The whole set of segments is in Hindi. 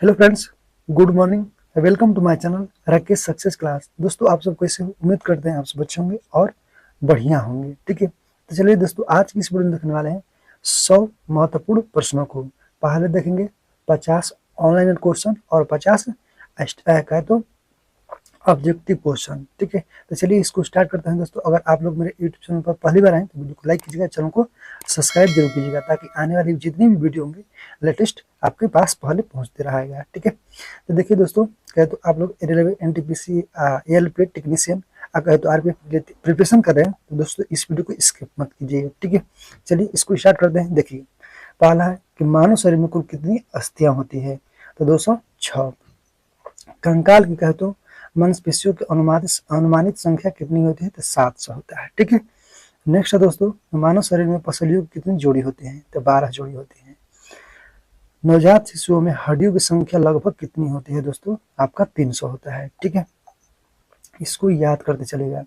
Hello friends, good morning. Welcome to my channel Rakesh success class. दोस्तों, आप सब कैसे हो? उम्मीद करते हैं आप सब अच्छे होंगे और बढ़िया होंगे। ठीक है, तो चलिए दोस्तों, आज की इस वीडियो में देखने वाले हैं 100 महत्वपूर्ण प्रश्नों को। पहले देखेंगे 50 ऑनलाइन क्वेश्चन और 50 कहे तो ऑब्जेक्टिव क्वेश्चन। ठीक है, तो चलिए इसको स्टार्ट करते हैं। दोस्तों, अगर आप लोग मेरे यूट्यूब चैनल पर पहली बार आए तो वीडियो को लाइक कीजिएगा, चैनल को सब्सक्राइब जरूर कीजिएगा, ताकि आने वाली जितनी भी वीडियो होंगे लेटेस्ट आपके पास पहले पहुंचते रहेगा। ठीक है, तो देखिए दोस्तों, कहे तो आप लोग रेलवे एनटीपीसी एएलपी टेक्नीशियन कहे तो आरपीएफ प्रिपरेशन कर रहे हैं, तो दोस्तों इस वीडियो को स्किप मत कीजिएगा। ठीक है, चलिए इसको स्टार्ट करते हैं। देखिए, पहला है कि मानव शरीर में कुल कितनी अस्थियां होती है? तो 206। कंकाल की कहे तो मांसपेशियों की अनुमानित संख्या कितनी होती है? तो 700 होता है। ठीक है, नेक्स्ट है दोस्तों, मानव शरीर में पसलियों की कितनी जोड़ी होती है? तो 12 जोड़ी होती है। नवजात शिशुओं में हड्डियों की संख्या लगभग कितनी होती है? दोस्तों आपका 300 होता है। ठीक है, इसको याद करते चलेगा।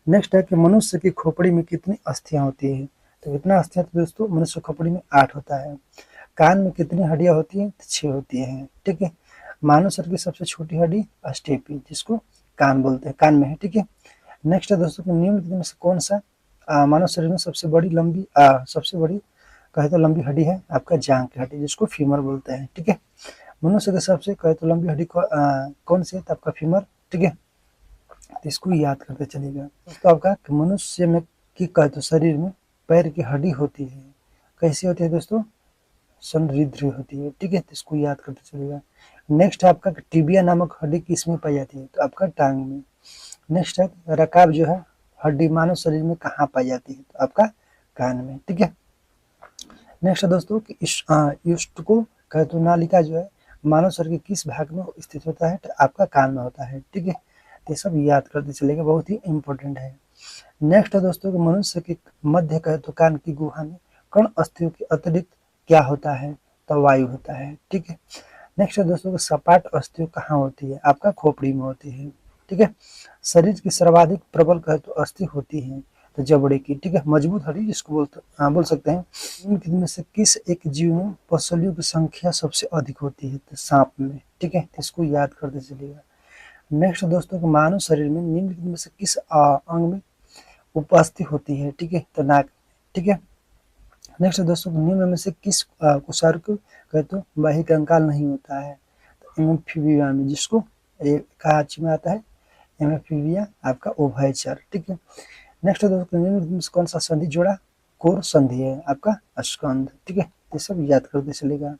नेक्स्ट है कि मनुष्य की खोपड़ी में कितनी अस्थियां होती है? तो कितना अस्थियां? तो दोस्तों मनुष्य खोपड़ी में 8 होता है। कान में कितनी हड्डियां होती है? तो 6 होती है। ठीक है, मानव शरीर की सबसे छोटी हड्डी अस्टेपी, जिसको कान बोलते हैं, कान में है। ठीक है, नेक्स्ट है दोस्तों कि निम्नलिखित में से कौन सा मानव शरीर में सबसे बड़ी कहे तो लंबी हड्डी है? आपका जांघ की हड्डी, जिसको फीमर बोलते हैं। ठीक है, मनुष्य के सबसे कहे तो लंबी हड्डी कौन सी है? तो आपका फीमर। ठीक है, तो इसको याद करते चलेगा। तो आपका मनुष्य में की कहे तो शरीर में पैर की हड्डी होती है, कैसी होती है दोस्तों? समृद्धि होती है। ठीक है, तो इसको याद करते चलेगा। नेक्स्ट है आपका टिबिया नामक हड्डी किसमें पाई जाती है? तो आपका टांग में। नेक्स्ट है रकाब जो है हड्डी मानव शरीर में कहाँ पाई जाती है? तो आपका कान में। ठीक है, नेक्स्ट है दोस्तों कि युष्टको कहे तो नालिका जो है मानव शरीर के किस भाग में स्थित होता है? तो आपका कान में होता है। ठीक है, ये सब याद करते चलेगा, बहुत ही इंपॉर्टेंट है। नेक्स्ट है दोस्तों कि मनुष्य के मध्य कहे तो कान की गुहा में कर्ण अस्थियों के अतिरिक्त क्या होता है? तो वायु होता है। ठीक है, नेक्स्ट है दोस्तों कि सपाट अस्थियों कहाँ होती है? आपका खोपड़ी में होती है। ठीक है, शरीर की सर्वाधिक प्रबल कहे तो अस्थि होती है तो जबड़े की। ठीक है, मजबूत हड्डी जिसको बोल सकते हैं। इनमें से किस एक जीव में पसलियों की संख्या सबसे अधिक होती है? तो सांप में। ठीक है, इसको याद करते चलिएगा। नेक्स्ट दोस्तों कि मानव शरीर में निम्नलिखित में से किस अंग में उपस्थित होती है? ठीक है, तो नाक। ठीक है, नेक्स्ट दोस्तों निम्न में से किस कुशार को कहे तो बाह्य कंकाल नहीं होता है? तो एम्फीबिया में, जिसको कहा में आता है एम्फीबिया आपका उभयचर। ठीक है, नेक्स्ट दोस्तों निम्न में से कौन सा संधि जोड़ा कोर संधि है? आपका स्कंध। ठीक है, ये सब याद करते चलेगा।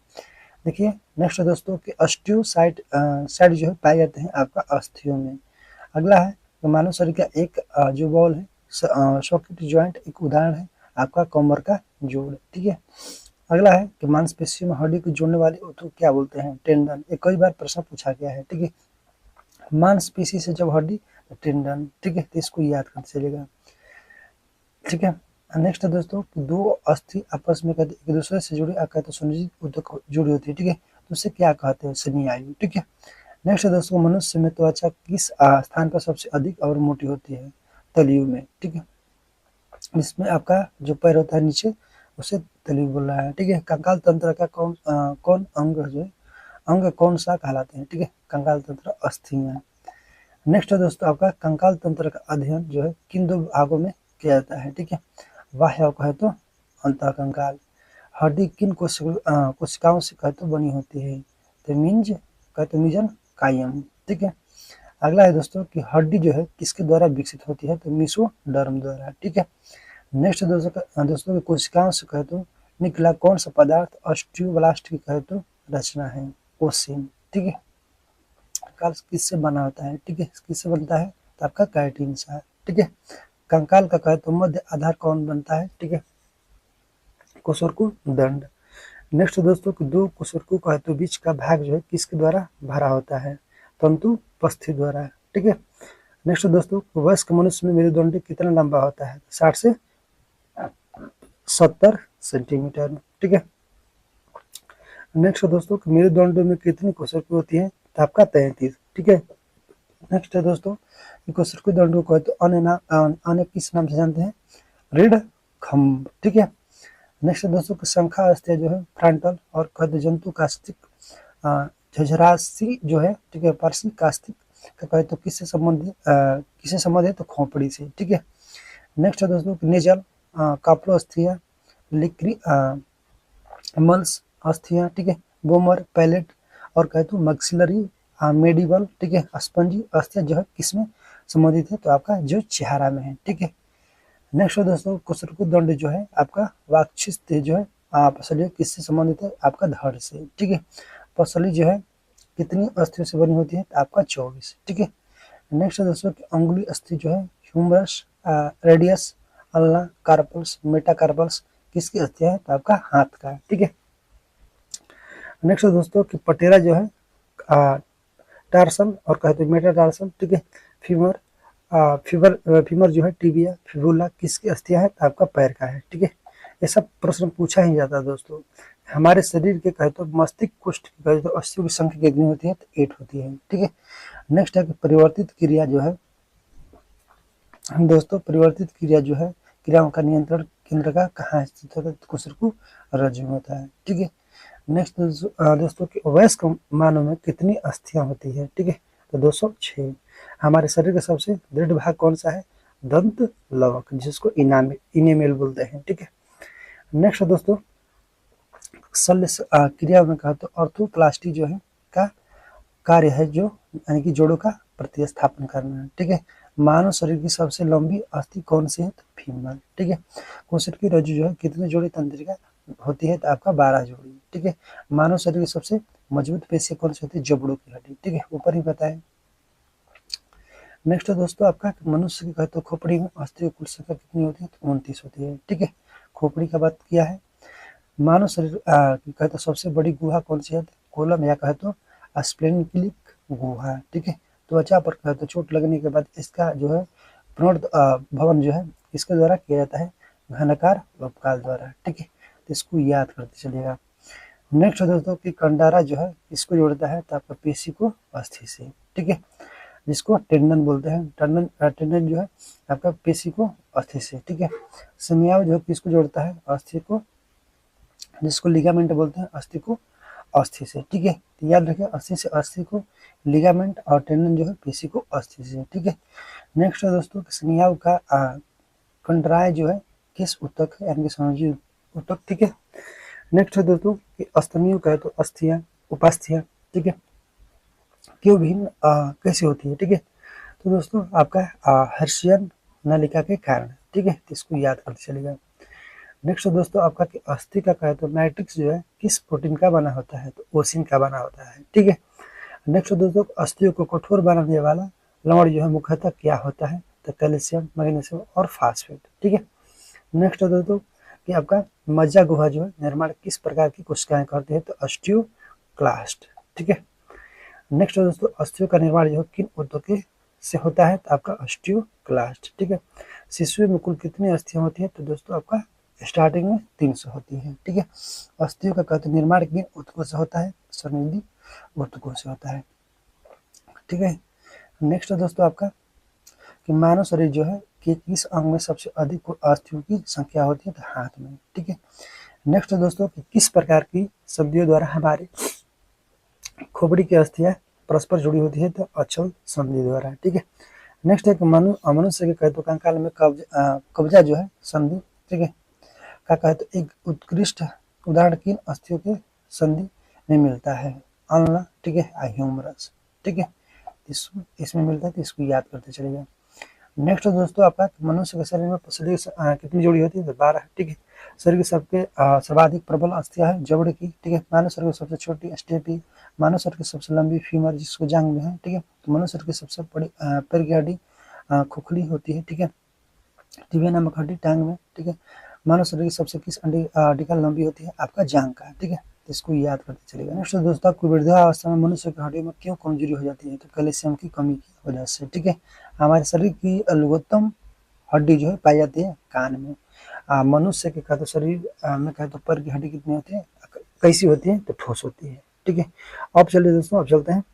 देखिए, नेक्स्ट दोस्तों कि ऑस्टियोसाइट साइड जो है पाए जाते हैं आपका अस्थियों में। अगला है तो मानव शरीर का एक जो बॉल है सॉकेट ज्वाइंट एक उदाहरण है आपका कमर का जोड़। ठीक है, अगला है कि मांसपेशियों में हड्डी को जोड़ने वाले उसको क्या बोलते हैं? टेंडन। ये कई बार प्रश्न पूछा गया है। ठीक है, मांसपेशी से जब हड्डी तो टेंडन। ठीक है, तो इसको याद करते चलेगा। ठीक है, नेक्स्ट है दोस्तों कि दो अस्थि आपस में कहते एक दूसरे से जुड़ी कहते तो सुनिश्चित उद्योग जुड़ी होती है। ठीक है, तो उसे क्या कहते हैं? स्नायु। ठीक है, नेक्स्ट है दोस्तों मनुष्य में त्वचा किस स्थान पर सबसे अधिक और मोटी होती है? तलियों में। ठीक है, इसमें आपका जो पैर होता है नीचे उसे तलियों बोल रहा है। ठीक है, कंकाल तंत्र का कौन अंग जो है अंग कौन सा कहलाते हैं? ठीक है, कंकाल तंत्र अस्थियां। नेक्स्ट है दोस्तों आपका कंकाल तंत्र का अध्ययन जो है किन दो भागों में किया जाता है? ठीक है, बाह्य कहे तो अंतः कंकाल। हड्डी किन कोशिकाओं से कहे तो बनी होती है? तो मिंज कहे तो मिजन कायम। ठीक है, अगला है दोस्तों कि हड्डी जो है किसके द्वारा विकसित होती है? तो मेसोडर्म द्वारा। ठीक है, नेक्स्ट दोस्तों की कोशिकाओं से कहे तो निकला कौन सा पदार्थ ऑस्टियोब्लास्ट की कहे तो रचना है? ओसिन। ठीक है, कंकाल किससे बना होता है? ठीक है, किससे बनता है? तो आपका काइटिन से। ठीक है, कंकाल का कहे तो मध्य आधार कौन बनता है? ठीक है, कोशरकु दंड। नेक्स्ट दोस्तों कि दो कोशरकु कहे तो बीच का भाग जो है किसके द्वारा भरा होता है? तंतु पस्थि द्वारा। ठीक है, नेक्स्ट दोस्तों वयस्क मनुष्य में मेरुदंड कितना लंबा होता है? 60 से 70 सेंटीमीटर। ठीक है, नेक्स्ट दोस्तों मेरुदंड में कितनी कोशिका होती है? तो आपका 33। ठीक है, नेक्स्ट है दोस्तों कोशिका दंड को तो अन्य किस नाम से जानते हैं? रीढ़ खंभ। ठीक है, नेक्स्ट दोस्तों शंखा अस्थिया जो है फ्रंटल और कद जंतु कास्टिक झझरासी जो है, ठीक है, पारसी कास्तिक का कहे तो किससे संबंध है, तो खोपड़ी से, ठीक है। नेक्स्ट है दोस्तों नेजल काप्लोस्थिया, लिक्री मल्स अस्थियां, ठीक है, बोमर पैलेट और कहे तो मैक्सिलरी मेडिबल, ठीक है, स्पंजी अस्थियां जो है किसमें संबंधित है, तो आपका जो चेहरा में है, ठीक है। नेक्स्ट है दोस्तों कुसुरकु दंड जो है आपका वाक्षिस्थ जो है पसली किससे संबंधित है, आपका धड़ से, ठीक है। पसली जो है कितनी अस्थियों से बनी होती है, तो आपका 24, ठीक है। नेक्स्ट है दोस्तों कि अंगुली अस्थि जो है humerus radius ulna carpals metacarpals किसकी अस्थियां है, तो आपका हाथ का है, ठीक है। नेक्स्ट है दोस्तों कि पटेरा जो है टार्सल और कहते हैं मेटाटार्सल, ठीक है। फीमर फीमर जो है टिबिया फिबुला किसकी अस्थियां है, तो आपका पैर का है, ठीक है। ये सब प्रश्न पूछा ही जाता है दोस्तों। हमारे शरीर के कहे तो मस्तिष्क कोष्ठ की कहे तो अस्थियों की संख्या कितनी होती है, तो 8 होती है, ठीक है। नेक्स्ट है कि परिवर्तित क्रिया जो है दोस्तों, परिवर्तित क्रिया जो है क्रियाओं का नियंत्रण केंद्र का कहाँ स्थित होता है, तो कुसुरकु रज्जु में होता है, ठीक है। नेक्स्ट दोस्तों कि वयस्क मानव में कितनी अस्थियां होती है, ठीक है, तो 206। हमारे शरीर का सबसे दृढ़ भाग कौन सा है, दंत लवक जिसको इनेमेल बोलते हैं, ठीक है। नेक्स्ट दोस्तों शल्य क्रिया में कहा तो ऑर्थोप्लास्टी जो है का कार्य है जो यानी कि जोड़ों का प्रतिस्थापन करना है, ठीक है। मानव शरीर की सबसे लंबी अस्थि कौन सी है, तो फीमर, ठीक है। कोशिका की रज्जु जो है कितने जोड़ी तंत्रिका होती है, तो आपका 12 जोड़ी, ठीक है। मानव शरीर की सबसे मजबूत पेशी कौन सी होती है, जबड़ों की हड्डी, ठीक है, ऊपर ही बताएं। नेक्स्ट दोस्तों आपका मनुष्य की कहते खोपड़ी में अस्थियों की कुल संख्या कितनी होती है, तो 29 होती है, ठीक है। खोपड़ी का बात किया है। मानव शरीर की कहते सबसे बड़ी गुहा कौन सी है, कोलम या कहे तो स्प्लेनिक्लिक गुहा, ठीक है। त्वचा पर कहे तो चोट लगने के बाद इसका जो है भवन जो है इसके द्वारा किया जाता है, घनाकार उपकाल द्वारा, ठीक है, तो इसको याद करते चलिएगा। नेक्स्ट दोस्तों कि कंडारा जो है इसको जोड़ता है, तो आपका पेशी को अस्थि से, ठीक है, जिसको टेंडन बोलते हैं। टेंडन जो है आपका पेशी को अस्थि से, ठीक है। स्नायु जो है किसको जोड़ता है, अस्थि को, जिसको लिगामेंट बोलते हैं, अस्थि को अस्थि से, ठीक है। तो याद रखिए अस्थि से अस्थि को, लिगामेंट और टेंडन जो है पेशी को अस्थि से, ठीक है। नेक्स्ट है दोस्तों स्नायु का कंडराय जो है किस ऊतक है, यानी कि समझिए ऊतक, ठीक है। नेक्स्ट है दोस्तों कि स्तनियों का है तो अस्थियां उपास्थियां, ठीक है, क्यों भिन्न कैसे होती है, ठीक है, तो दोस्तों आपका हर्षियन नलिका के कारण, ठीक है, तो इसको याद करते चलेगा। नेक्स्ट दोस्तों आपका कि अस्थि का कहे तो मैट्रिक्स जो है किस प्रोटीन का बना होता है, तो ओसिन का बना होता है, ठीक है। नेक्स्ट दोस्तों अस्थियों को कठोर बनाने वाला लवण जो है मुख्यतः क्या होता है, तो कैल्शियम मैग्नीशियम और फास्फेट, ठीक है। नेक्स्ट दोस्तों कि आपका मज्जा गुहा जो है निर्माण किस प्रकार की कोशिकाएं करती है, तो ऑस्टियोक्लास्ट, ठीक है। नेक्स्ट दोस्तों अस्थियों का निर्माण जो है किन ऊतकों से होता है, तो आपका ऑस्टियोक्लास्ट, ठीक है। शिशु में कुल कितनी अस्थियां होती है, तो दोस्तों आपका स्टार्टिंग में 300 होती है, ठीक है। अस्थियों का कहते निर्माण किन ऊतकों से होता है, स्वर्णिधि ऊतकों से होता है, ठीक है। नेक्स्ट दोस्तों आपका कि मानव शरीर जो है कि किस अंग में सबसे अधिक अस्थियों की संख्या होती है, तो हाथ में, ठीक है। नेक्स्ट दोस्तों कि किस प्रकार की संधियों द्वारा हमारे खोपड़ी की अस्थियां परस्पर जुड़ी होती है, तो अचल संधि द्वारा, ठीक है। नेक्स्ट है कि मनुष्य के कहते कंकाल में कब्जा जो है संधि, ठीक है, का कहते एक उत्कृष्ट उदाहरण किन अस्थियों के संधि में मिलता है, अल्ना, ठीक है, ह्यूमरस, ठीक है, इसमें मिलता है, तो इसको याद करते चलेगा। नेक्स्ट दोस्तों आपका मनुष्य के शरीर में पसली कितनी जोड़ी होती है, तो 12, ठीक है। शरीर के सबके सर्वाधिक प्रबल अस्थियां है जबड़े की, ठीक है। मानव शरीर की सबसे छोटी स्टेपी, मानव शरीर की सबसे लंबी फीमर जिसको जांग में है, ठीक है। तो मानव शरीर की सबसे बड़ी पैर की हड्डी खोखली होती है, ठीक है, टिबिया नामक हड्डी टांग में, ठीक है। मानव शरीर की सबसे किस हड्डी का लंबी होती है, आपका जांग का, ठीक है, तो इसको याद करते चलेगा। नेक्स्ट दोस्तों आपको वृद्धावस्था में मनुष्य की हड्डियों में क्यों कमजोरी हो जाती है, तो कैल्शियम की कमी की वजह से, ठीक है। हमारे शरीर की लघुत्तम हड्डी जो है पाई जाती है कान में। मनुष्य के कहते शरीर में कहते पैर की हड्डी कितनी होती है, कैसी होती है, तो ठोस होती है, ठीक है। अब चलिए दोस्तों अब चलते हैं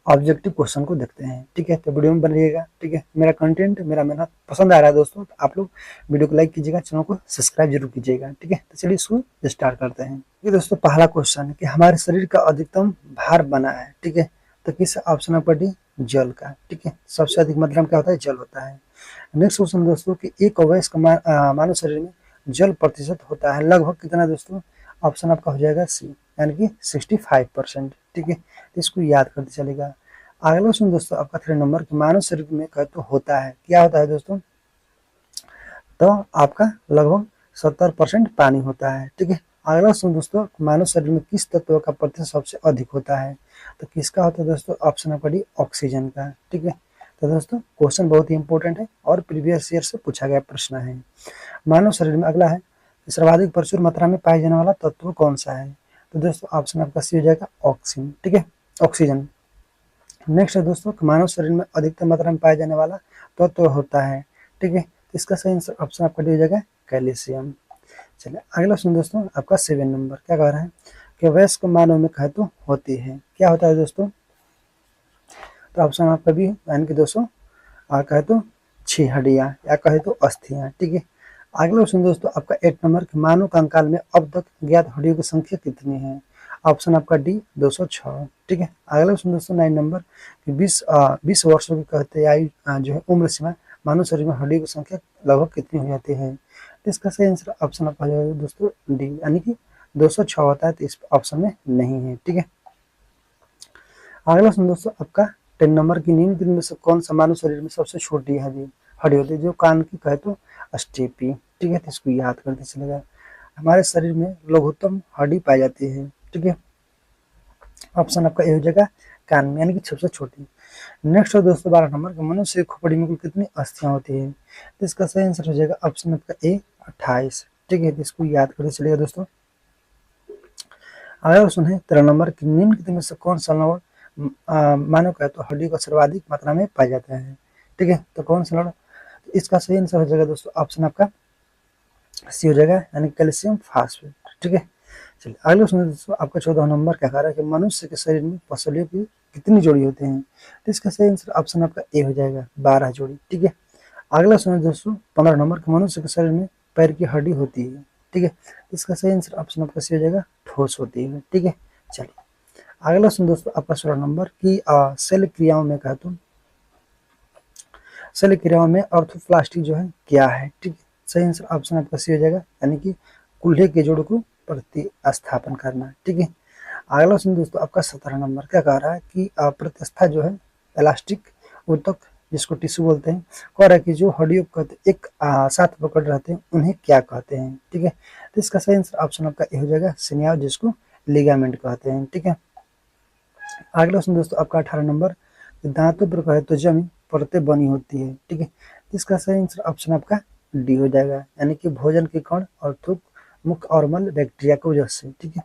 ऑब्जेक्टिव क्वेश्चन को देखते हैं। ठीक है, तो वीडियो में बनिएगा। ठीक है, मेरा कंटेंट, मेरा मेहनत पसंद आ रहा है दोस्तों, तो आप लोग वीडियो को लाइक कीजिएगा, चैनल को सब्सक्राइब जरूर कीजिएगा। ठीक है, तो चलिए इसको स्टार्ट करते हैं। ये दोस्तों पहला क्वेश्चन है कि हमारे शरीर का अधिकतम भार बना है। ठीक है, तो किस ऑप्शन नंबर डी, जल का। ठीक है, सबसे अधिक मात्रा में क्या होता है, जल होता है। नेक्स्ट क्वेश्चन दोस्तों कि एक वयस्क मानव शरीर में जल प्रतिशत होता है लगभग कितना दोस्तों, ऑप्शन आपका हो जाएगा सी, यानी कि 65%। ठीक है, तो इसको याद करते चलेगा। अगला क्वेश्चन दोस्तों आपका 3 नंबर कि मानव शरीर में कहे तो होता है, क्या होता है दोस्तों, तो आपका लगभग 70% पानी होता है। ठीक है, अगला क्वेश्चन दोस्तों मानव शरीर में किस तत्व का प्रतिशत सबसे अधिक होता है, तो किसका होता है दोस्तों, ऑप्शन आपका डी, ऑक्सीजन का। ठीक है, तो दोस्तों क्वेश्चन बहुत ही इंपॉर्टेंट है और प्रीवियस ईयर से पूछा गया प्रश्न है। मानव शरीर में अगला है सर्वाधिक प्रचुर मात्रा में पाए जाने वाला तत्व कौन सा है, तो दोस्तों ऑप्शन आपका सी हो जाएगा, ऑक्सीजन। ठीक है, ऑक्सीजन। नेक्स्ट है दोस्तों मानव शरीर में अधिकतम मात्रा में पाया जाने वाला तत्व होता है। ठीक है, तो इसका सही ऑप्शन आपका डी हो जाएगा, कैल्शियम। चलिए अगला सुन दोस्तों आपका 7 नंबर क्या कह रहा है कि वयस्क मानव में कहे तो होती है, क्या होता है दोस्तों, तो ऑप्शन आपका भी, यानी कि दोस्तों कहे तो 6 हड्डियां या कहे तो अस्थियां। ठीक है, अगला क्वेश्चन दोस्तों आपका 8 नंबर कि मानव कंकाल में अब तक ज्ञात हड्डियों की संख्या कितनी है, ऑप्शन आपका डी, 206। ठीक है, अगला क्वेश्चन दोस्तों 9 नंबर कि 20 वर्षों की कहते आयु जो है उम्र सीमा मानव शरीर में हड्डियों की संख्या लगभग कितनी हो जाती है, तो इसका सही आंसर ऑप्शन आपका जाएगा दोस्तों डी, यानी कि 206 होता है, तो इस ऑप्शन में नहीं है। ठीक है, अगला क्वेश्चन दोस्तों आपका 10 नंबर की निम्न में से कौन सा मानव शरीर में सबसे छोटी हड्डी होती है, जो कान की कहे तो स्टेपी। ठीक है, तो इसको याद करते चलेगा। हमारे शरीर में लघुत्तम हड्डी पाई जाती है। ठीक है, ऑप्शन आपका ए हो जाएगा, कान में, यानी कि सबसे छोटी। नेक्स्ट है दोस्तों 12 नंबर का मनुष्य की खोपड़ी में कुल कितनी अस्थियां होती है, तो इसका सही आंसर हो जाएगा ऑप्शन आपका ए, 28। ठीक है, तो इसको याद करते चलेगा दोस्तों। अगला क्वेश्चन है 13 नंबर की निम्न में से कौन सा लवण मानव का तो हड्डी का सर्वाधिक मात्रा में पाया जाता है। ठीक है, तो कौन सा लवण, तो इसका सही आंसर हो जाएगा दोस्तों ऑप्शन आपका सी हो जाएगा, यानी कैल्शियम फास्फेट। ठीक है, चलिए अगले क्वेश्चन दोस्तों आपका 14 नंबर क्या कह रहा है कि मनुष्य के शरीर में पसलियों की कितनी जोड़ी होते हैं, तो इसका सही आंसर ऑप्शन आपका ए हो जाएगा, 12 जोड़ी। ठीक है, अगला क्वेश्चन दोस्तों 15 नंबर के मनुष्य के शरीर में पैर की हड्डी होती है। ठीक है, इसका सही आंसर ऑप्शन आपका सी हो जाएगा, ठोस होती है। ठीक है, चलिए अगला क्वेश्चन दोस्तों आपका 16 नंबर की शल्य क्रियाओं में कहा तो शल्य क्रियाओं में ऑर्थोप्लास्टी जो है क्या है। ठीक है, सही आंसर ऑप्शन आपका सी हो जाएगा, यानी कि कूल्हे के जोड़ को प्रतिस्थापन करना। ठीक है, अगला क्वेश्चन दोस्तों आपका 17 नंबर क्या कह रहा है कि प्रतिस्था जो है इलास्टिक ऊतक जिसको टिश्यू बोलते हैं, कह रहा है कि जो हड्डियों कहते एक साथ पकड़ रहते हैं उन्हें क्या कहते हैं। ठीक है, तो इसका सही आंसर ऑप्शन आपका ए हो जाएगा, सिनिया, जिसको लिगामेंट कहते हैं। ठीक है, अगला क्वेश्चन दोस्तों आपका 18 नंबर दांतों पर कहे तो जमी परतें बनी होती है। ठीक है, इसका सही आंसर ऑप्शन आपका डी हो जाएगा, यानी कि भोजन के कण और थूक, मुख और मल बैक्टीरिया की वजह से। ठीक है,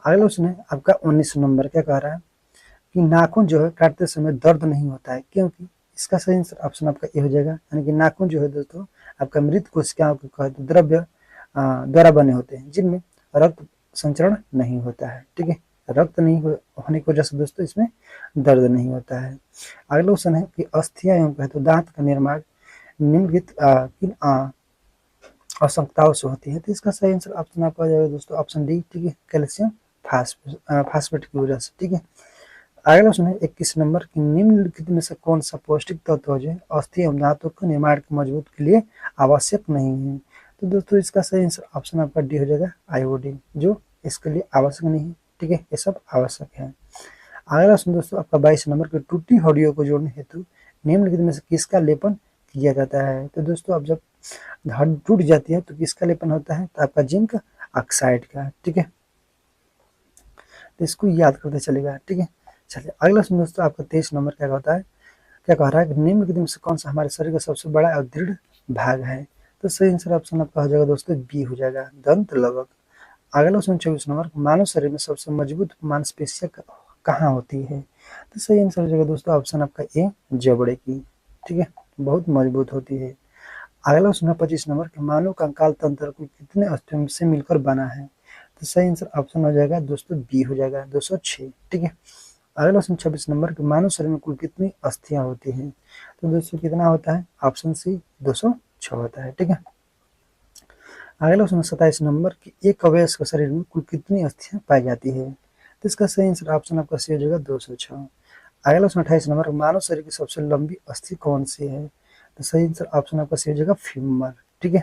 अगला क्वेश्चन है आपका 19 नंबर क्या कह रहा है कि नाखून जो है काटते समय दर्द नहीं होता है, क्योंकि इसका सही आंसर ऑप्शन आपका ए हो जाएगा, यानी कि नाखून जो है दोस्तों आपका मृत कोशिकाओं के कहे तो द्रव्य द्वारा बने होते हैं जिनमें रक्त संचरण नहीं होता है। ठीक है, रक्त नहीं होने की वजह से दोस्तों इसमें दर्द नहीं होता है। अगला क्वेश्चन है कि अस्थियां एवं कहे तो दांत का निर्माण निम्नलिखित किन आवश्यकताओं से होती है, तो इसका सही आंसर ऑप्शन आपका हो जाएगा दोस्तों ऑप्शन डी। ठीक है, कैल्शियम फास्फेट की वजह से। ठीक है, अगला क्वेश्चन है 21 नंबर की निम्नलिखित में से कौन सा पौष्टिक तत्व जो है अस्थि एवं दांतों के निर्माण के मजबूत के लिए आवश्यक नहीं है, तो दोस्तों इसका सही आंसर ऑप्शन आपका डी हो जाएगा, आयोडीन, जो इसके लिए आवश्यक नहीं है। ठीक है, ये सब आवश्यक है। अगला क्वेश्चन दोस्तों आपका 22 नंबर की टूटी हड्डियों को जोड़ने हेतु निम्नलिखित में से किसका लेपन किया जाता है, तो दोस्तों अब जब हड्डी टूट जाती है तो किसका लेपन होता है, तो आपका जिंक ऑक्साइड का। ठीक है, तो इसको याद करते चलेगा। ठीक है, चलिए अगला क्वेश्चन दोस्तों आपका 23 नंबर क्या होता है, क्या कह रहा है कि निम्नलिखित में से कौन सा हमारे शरीर का सबसे बड़ा और दृढ़ भाग है, तो सही आंसर ऑप्शन आपका हो जाएगा दोस्तों बी हो जाएगा, दंत लवक। अगला क्वेश्चन 24 नंबर मानव शरीर में सबसे मजबूत मांसपेशियां कहाँ होती है, तो सही आंसर हो जाएगा दोस्तों ऑप्शन आपका ए, जबड़े की। ठीक है, बहुत मजबूत होती है। अगला क्वेश्चन 25 नंबर कि मानव कंकाल तंत्र को कितने अस्थियों से मिलकर बना है, तो सही आंसर ऑप्शन हो जाएगा दोस्तों बी हो जाएगा, 206। ठीक है, अगला क्वेश्चन 26 नंबर के मानव शरीर में कुल कितनी अस्थियां होती हैं? तो दोस्तों कितना होता है? ऑप्शन सी 206 होता है। ठीक है। अगला क्वेश्चन 27 नंबर की एक अवयस्क शरीर में कुल कितनी अस्थियां पाई जाती है? तो इसका सही आंसर ऑप्शन आपका सी हो जाएगा 206। अगला क्वेश्चन 28 नंबर मानव शरीर की सबसे लंबी अस्थि कौन सी है? तो सही आंसर ऑप्शन आपका सी हो जाएगा फीमर। ठीक है।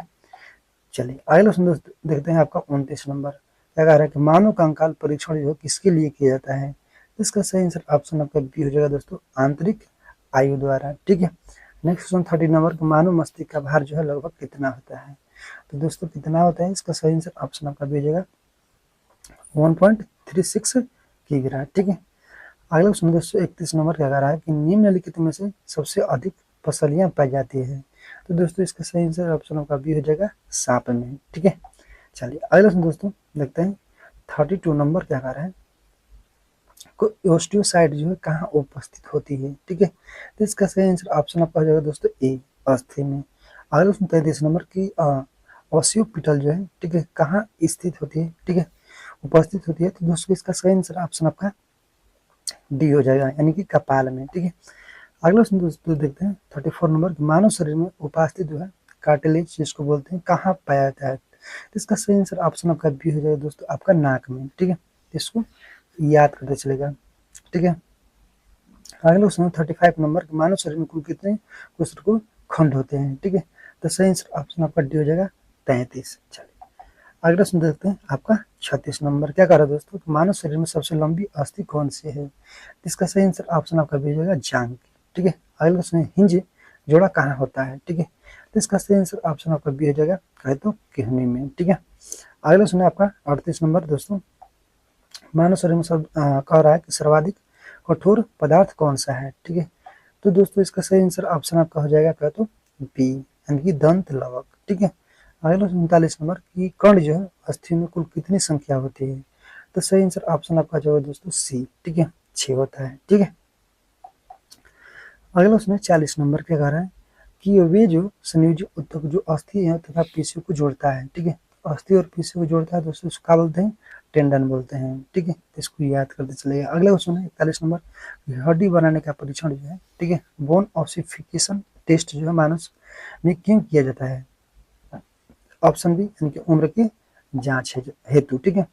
चलिए अगला क्वेश्चन दोस्तों देखते हैं आपका 29 नंबर। क्या कह रहा है कि मानव कंकाल परीक्षण जो है किसके लिए किया जाता है? इसका सही आंसर ऑप्शन आपका बी हो जाएगा दोस्तों आंतरिक आयु द्वारा। ठीक है। नेक्स्ट क्वेश्चन 30 नंबर का मानव मस्तिष्क का भार जो है लगभग कितना होता है? तो दोस्तों कितना होता है? इसका सही आंसर ऑप्शन आपका बी हो जाएगा 1.36 किग्रा। ठीक है। अगला क्वेश्चन दोस्तों 31 नंबर क्या कह रहा है कि निम्नलिखित में से सबसे अधिक पसलियां पाई जाती है? तो दोस्तों इसका सही आंसर ऑप्शन आपका बी हो जाएगा सांप में। ठीक है। चलिए अगला क्वेश्चन दोस्तों देखते हैं 32 नंबर क्या कह रहा है ओस्टियोसाइट जो है कहाँ उपस्थित होती है? ठीक है। तो इसका सही आंसर ऑप्शन आपका हो जाएगा दोस्तों ए अस्थि में। अगला क्वेश्चन 33 नंबर की ऑसियोपिटल जो है ठीक है कहाँ स्थित होती है? ठीक है उपस्थित होती है। तो दोस्तों इसका सही आंसर ऑप्शन आपका डी हो जाएगा यानी कि कपाल में। ठीक है। अगला क्वेश्चन दोस्तों देखते हैं 34 नंबर मानव शरीर में उपस्थित जो है कार्टिलेज जिसको बोलते हैं कहाँ पाया जाता है? तो इसका सही आंसर ऑप्शन आपका बी हो जाएगा दोस्तों आपका नाक में। ठीक है। इसको याद करते चलेगा। ठीक है। अगला क्वेश्चन 35 नंबर मानव शरीर में कुल कितने कोशिकाओं खंड होते हैं? ठीक है। तो सही आंसर ऑप्शन आपका डी हो जाएगा 33। चलिए अगला क्वेश्चन देखते हैं आपका 36 नंबर। क्या कह रहा है दोस्तों मानव शरीर में सबसे लंबी अस्थि कौन सी है? इसका सही आंसर ऑप्शन आपका बी हो जाएगा जांघ। ठीक है। अगला क्वेश्चन हिंज जोड़ा कहाँ होता है? ठीक है। तो इसका सही आंसर ऑप्शन आपका बी हो जाएगा कहे तो किडनी में। ठीक है। अगला क्वेश्चन है आपका 38 नंबर दोस्तों मानव शरीर में सब कह रहा है कि सर्वाधिक कठोर पदार्थ कौन सा है? ठीक है। तो दोस्तों इसका सही आंसर ऑप्शन आपका हो जाएगा कहे तो बी यानी कि दंत लवक। ठीक है। अगला 39 नंबर की कण जो है अस्थि में कुल कितनी संख्या होती है? तो सही आंसर ऑप्शन आपका जो है दोस्तों सी। ठीक है 6 होता है। ठीक है। अगला उसमें 40 नंबर क्या कह रहा है कि वे जो संयोजी ऊतक जो अस्थि है तथा पेशियों को जोड़ता है। ठीक है। अस्थि और पेशियों को जोड़ता है दोस्तों इसको क्या बोलते हैं? टेंडन बोलते हैं। ठीक है। तो इसको याद करते चलेगा। अगला क्वेश्चन है 41 नंबर हड्डी बनाने का परीक्षण जो है ठीक है बोन ऑसिफिकेशन टेस्ट जो है मानव में क्यों किया जाता है? ऑप्शन बी यानी कि उम्र की जांच हेतु। ठीक है।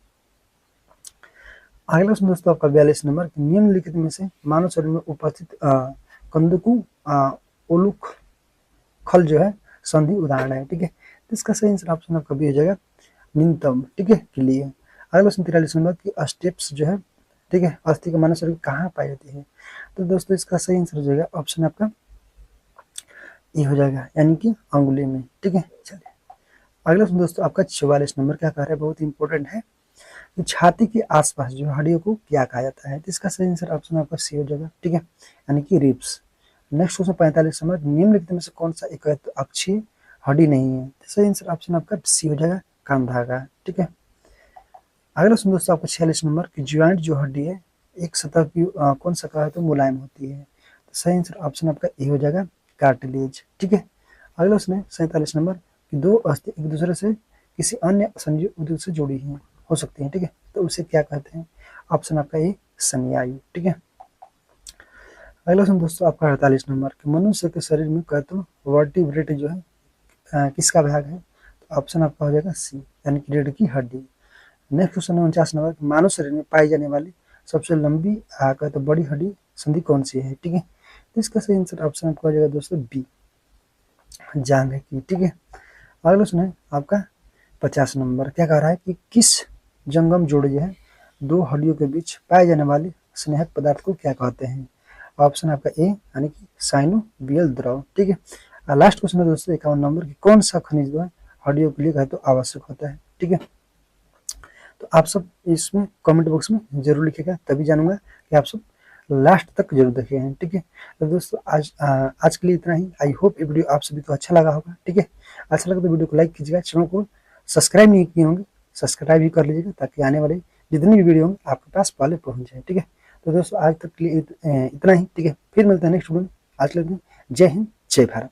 अगला क्वेश्चन दोस्तों आपका 42 नंबर निम्नलिखित में से मानव शरीर में उपस्थित कंदुकु ओलुक खल जो है संधि उदाहरण है। ठीक है। तो इसका सही आंसर ऑप्शन आपका बी हो जाएगा न्यूनतम। ठीक है के लिए। अगला क्वेश्चन 43 नंबर की स्टेप्स जो है ठीक है अस्थि का मानव शरीर कहाँ पाई जाती है? तो दोस्तों इसका सही आंसर हो जाएगा ऑप्शन आपका ये हो जाएगा यानी कि अंगुली में। ठीक है। चलिए अगला दोस्तों आपका 44 नंबर क्या कह रहा है बहुत इंपॉर्टेंट है कि छाती के आसपास जो हड्डियों को क्या कहा जाता है? तो इसका सही आंसर ऑप्शन आपका सी हो जाएगा। ठीक है यानी कि रिब्स। नेक्स्ट क्वेश्चन 45 नंबर निम्नलिखित में से कौन सा एक अक्षीय हड्डी नहीं है? तो सही आंसर ऑप्शन आपका सी हो जाएगा कान धागा। ठीक है। अगला क्वेश्चन दोस्तों आपका 46 नंबर की ज्वाइंट जो हड्डी है एक सतह की कौन सा कहा है तो मुलायम होती है? तो सही आंसर ऑप्शन आपका ए हो जाएगा कार्टिलेज। ठीक है। अगला उसमें 47 नंबर कि दो अस्थि एक दूसरे से किसी अन्य संयुक्त से जुड़ी हैं हो सकती हैं। ठीक है। तो उसे क्या कहते हैं? ऑप्शन आपका ए संयायु। ठीक है। अगला क्वेश्चन दोस्तों आपका 48 नंबर कि मनुष्य के शरीर में कहते हो वर्टिब्रेट जो है किसका भाग है? तो ऑप्शन आपका हो जाएगा सी यानी कि रीढ़ की हड्डी। नेक्स्ट क्वेश्चन है 49 नंबर मानव शरीर में पाई जाने वाली सबसे लंबी कहते तो बड़ी हड्डी संधि कौन सी है? ठीक है। तो इसका सही आंसर ऑप्शन आपका हो जाएगा दोस्तों बी जांघ की। ठीक है। अगला क्वेश्चन है आपका 50 नंबर क्या कह रहा है कि किस जंगम जोड़े जो है दो हड्डियों के बीच पाए जाने वाले स्नेहक पदार्थ को क्या कहते हैं? ऑप्शन आपका ए यानी कि साइनोवियल द्रव। ठीक है। लास्ट क्वेश्चन है दोस्तों 51 नंबर की कौन सा खनिज जो है हड्डियों के लिए कहे तो आवश्यक होता है? ठीक है। तो आप सब इसमें कमेंट बॉक्स में जरूर लिखिएगा तभी जानूंगा कि आप सब लास्ट तक जरूर देखे हैं। ठीक है। तो दोस्तों आज के लिए इतना ही। आई होप ये वीडियो आप सभी को अच्छा लगा होगा। ठीक है। अच्छा लगा तो वीडियो को लाइक कीजिएगा। चैनल को सब्सक्राइब नहीं किए होंगे सब्सक्राइब भी कर लीजिएगा ताकि आने वाले जितनी भी वीडियो होंगे आपके पास पहले पहुंच जाए। ठीक है। तो दोस्तों आज तक के लिए इतना ही। ठीक है। फिर मिलते हैं नेक्स्ट वीडियो में। आज के लिए जय हिंद जय भारत।